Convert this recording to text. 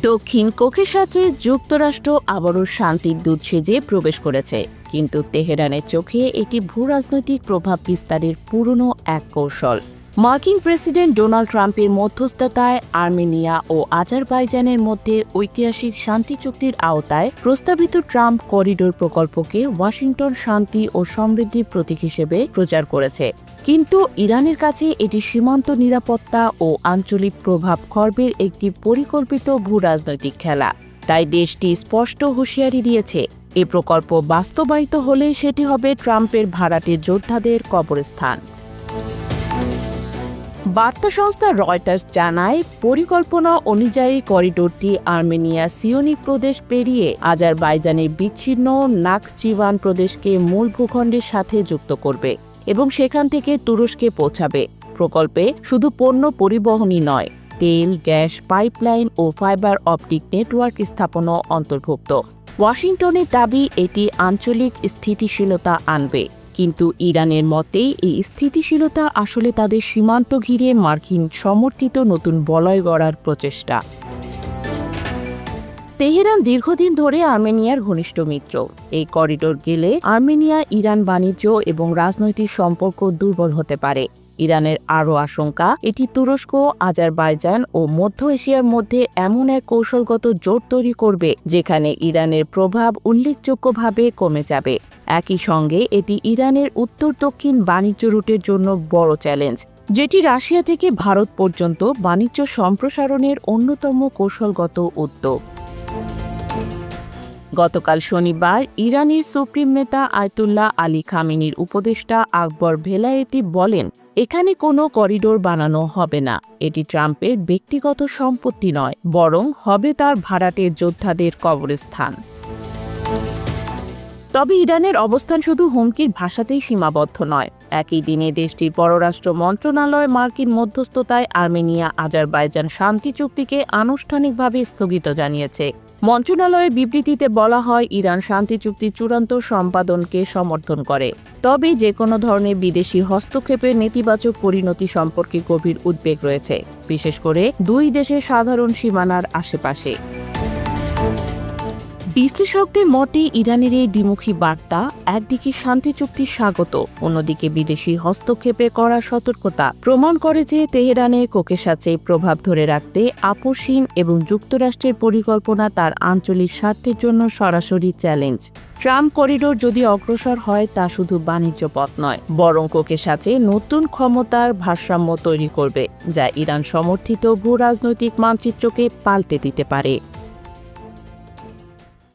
দক্ষিণ ককেশাসে যুক্তরাষ্ট্র আবারও শান্তির দূত সেজে প্রবেশ করেছে, কিন্তু তেহরানের চোখে এটি ভূরাজনৈতিক প্রভাব বিস্তারের পুরনো এক কৌশল। মার্কিন প্রেসিডেন্ট ডোনাল্ড ট্রাম্পের মধ্যস্থতায় আর্মেনিয়া ও আজারবাইজানের মধ্যে ঐতিহাসিক শান্তি চুক্তির আওতায় প্রস্তাবিত ট্রাম্প করিডোর প্রকল্পকে ওয়াশিংটন শান্তি ও সমৃদ্ধির প্রতীক হিসেবে প্রচার করেছে। কিন্তু ইরানের কাছে এটি সীমান্ত নিরাপত্তা ও আঞ্চলিক প্রভাব খর্বের একটি পরিকল্পিত ভূরাজনৈতিক খেলা। তাই দেশটি স্পষ্ট হুঁশিয়ারি দিয়েছে, এ প্রকল্প বাস্তবায়িত হলে সেটি হবে ট্রাম্পের ভাড়াটে যোদ্ধাদের কবরস্থান। বার্তা সংস্থা রয়টার্স জানায়, পরিকল্পনা অনুযায়ী করিডোরটি আর্মেনিয়া সিওনিক প্রদেশ পেরিয়ে আজারবাইজানের বিচ্ছিন্ন নাখচিভান প্রদেশকে মূল ভূখণ্ডের সাথে যুক্ত করবে এবং সেখান থেকে তুরস্কে পৌঁছাবে। প্রকল্পে শুধু পণ্য পরিবহনই নয়, তেল, গ্যাস পাইপলাইন ও ফাইবার অপটিক নেটওয়ার্ক স্থাপনও অন্তর্ভুক্ত। ওয়াশিংটনের দাবি এটি আঞ্চলিক স্থিতিশীলতা আনবে, কিন্তু ইরানের মতে এই স্থিতিশীলতা আসলে তাদের সীমান্ত ঘিরে মার্কিন সমর্থিত নতুন বলয় গড়ার প্রচেষ্টা। তেহরান দীর্ঘদিন ধরে আর্মেনিয়ার ঘনিষ্ঠ মিত্র। এই করিডোর গেলে আর্মেনিয়া ইরান বাণিজ্য এবং রাজনৈতিক সম্পর্ক দুর্বল হতে পারে। ইরানের আরও আশঙ্কা, এটি তুরস্ক, আজারবাইজান ও মধ্য এশিয়ার মধ্যে এমন এক কৌশলগত জোট তৈরি করবে যেখানে ইরানের প্রভাব উল্লেখযোগ্যভাবে কমে যাবে। একই সঙ্গে এটি ইরানের উত্তর দক্ষিণ বাণিজ্য রুটের জন্য বড় চ্যালেঞ্জ, যেটি রাশিয়া থেকে ভারত পর্যন্ত বাণিজ্য সম্প্রসারণের অন্যতম কৌশলগত উদ্যোগ। গতকাল শনিবার ইরানের সুপ্রিম নেতা আয়াতুল্লাহ আলী খামেনির উপদেষ্টা আকবর ভেলায়েতি বলেন, এখানে কোনো করিডোর বানানো হবে না। এটি ট্রাম্পের ব্যক্তিগত সম্পত্তি নয়, বরং হবে তার ভাড়াটের যোদ্ধাদের কবরস্থান। তবে ইরানের অবস্থান শুধু হুমকির ভাষাতেই সীমাবদ্ধ নয়। একই দিনে দেশটির পররাষ্ট্র মন্ত্রণালয় মার্কিন মধ্যস্থতায় আর্মেনিয়া আজারবাইজান শান্তি চুক্তিকে আনুষ্ঠানিকভাবে স্থগিত জানিয়েছে। মন্ত্রণালয়ের বিবৃতিতে বলা হয়, ইরান শান্তি চুক্তির চূড়ান্ত সম্পাদনকে সমর্থন করে, তবে যে কোনো ধরনের বিদেশি হস্তক্ষেপের নেতিবাচক পরিণতি সম্পর্কে গভীর উদ্বেগ রয়েছে, বিশেষ করে দুই দেশের সাধারণ সীমানার আশেপাশে। বিশ্লেষকদের মতে ইরানের এই দ্বিমুখী বার্তা একদিকে শান্তি চুক্তির স্বাগত, অন্যদিকে বিদেশি হস্তক্ষেপে করা সতর্কতা প্রমাণ করে যে তেহরানের ককেশাসে প্রভাব ধরে রাখতে আপোষহীন এবং যুক্তরাষ্ট্রের পরিকল্পনা তার আঞ্চলিক স্বার্থের জন্য সরাসরি চ্যালেঞ্জ। ট্রাম্প করিডোর যদি অগ্রসর হয়, তা শুধু বাণিজ্য পথ নয়, বরং ককেশাসে নতুন ক্ষমতার ভারসাম্য তৈরি করবে, যা ইরান সমর্থিত ভূরাজনৈতিক মানচিত্রকে পাল্টে দিতে পারে।